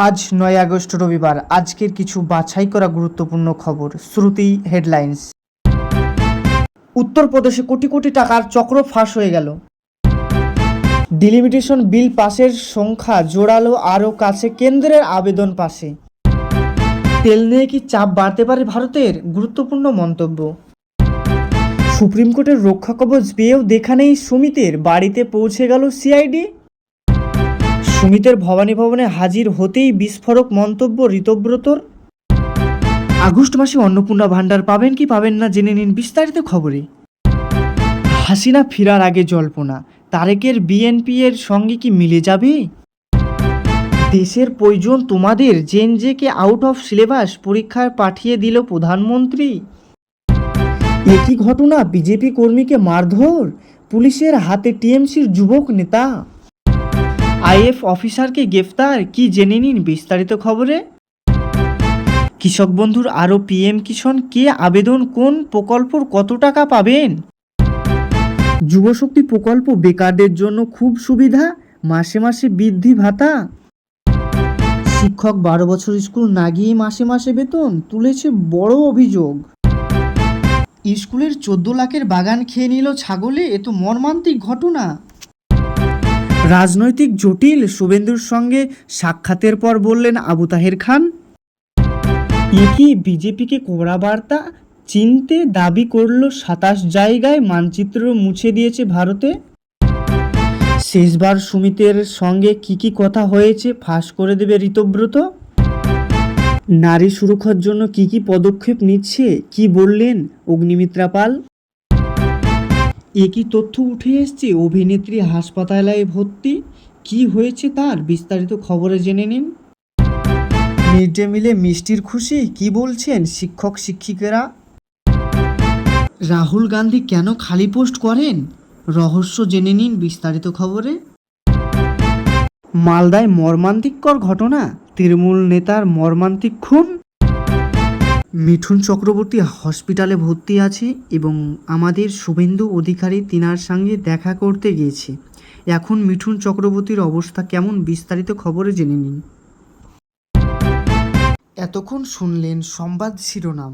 আজ ৯ আগস্ট রবিবার। আজকের কিছু বাছাই করা গুরুত্বপূর্ণ খবর। শুরুতেই হেডলাইন্স। উত্তরপ্রদেশে কোটি কোটি টাকার চক্র ফাঁস হয়ে গেল। ডিলিমিটেশন বিল পাশের সংখ্যা জোরালো আরও কাছে কেন্দ্রের আবেদন পাশে। তেল নিয়ে কি চাপ বাড়তে পারে ভারতের? গুরুত্বপূর্ণ মন্তব্য। সুপ্রিম কোর্টের রক্ষা কবচ পেয়েও দেখা নেই সুমিতের, বাড়িতে পৌঁছে গেল সিআইডি। সুমিতের ভবানী ভবনে হাজির হতেই বিস্ফোরক মন্তব্য ঋতব্রতর। আগস্ট মাসে অন্নপূর্ণা ভাণ্ডার পাবেন কি পাবেন না জেনে নিন বিস্তারিত খবরে। হাসিনা ফেরার আগে জল্পনা, তারেকের বিএনপি এর সঙ্গে কি মিলে যাবে? দেশের প্রয়োজন তোমাদের, জেনজেকে আউট অফ সিলেবাস পরীক্ষায় পাঠিয়ে দিল প্রধানমন্ত্রী। একই ঘটনা, বিজেপি কর্মীকে মারধর, পুলিশের হাতে টিএমসির যুবক নেতা। আইএফ অফিসারকে গ্রেফতার, কি জেনে নিন বিস্তারিত খবরে। কৃষক বন্ধুর আরও পিএম কিষাণ কে আবেদন, কোন প্রকল্পর কত টাকা পাবেন? যুবশক্তি প্রকল্প বেকারদের জন্য খুব সুবিধা, মাসে মাসে বৃদ্ধি ভাতা। শিক্ষক 12 বছর স্কুল না গিয়ে মাসে মাসে বেতন তুলেছে বড় অভিযোগ। স্কুলের 14 লাখের বাগান খেয়ে নিল ছাগলে, এ তো মর্মান্তিক ঘটনা। রাজনৈতিক জটিল, শুভেন্দুর সঙ্গে সাক্ষাতের পর বললেন আবু তাহের খান। একই বিজেপিকে কড়া বার্তা, চিনতে দাবি করল 27 জায়গায় মানচিত্র মুছে দিয়েছে ভারতে। শেষবার সুমিতের সঙ্গে কি কথা হয়েছে ফাঁস করে দেবে ঋতব্রত। নারী সুরক্ষার জন্য কি পদক্ষেপ নিচ্ছে, কি বললেন অগ্নিমিত্রা পাল। একই তথ্য উঠে এসছে, অভিনেত্রী হাসপাতালে ভর্তি, কি হয়েছে তার বিস্তারিত খবরে জেনে নিন। মিড ডে মিলে মিষ্টির খুশি, কি বলছেন শিক্ষক শিক্ষিকারা। রাহুল গান্ধী কেন খালি পোস্ট করেন, রহস্য জেনে নিন বিস্তারিত খবরে। মালদায় মর্মান্তিকর ঘটনা, তৃণমূল নেতার মর্মান্তিক খুন। মিঠুন চক্রবর্তী হসপিটালে ভর্তি আছে এবং আমাদের শুভেন্দু অধিকারী তিনার সঙ্গে দেখা করতে গিয়েছে। এখন মিঠুন চক্রবর্তীর অবস্থা কেমন বিস্তারিত খবরে জেনে নিন। এতক্ষণ শুনলেন সংবাদ শিরোনাম।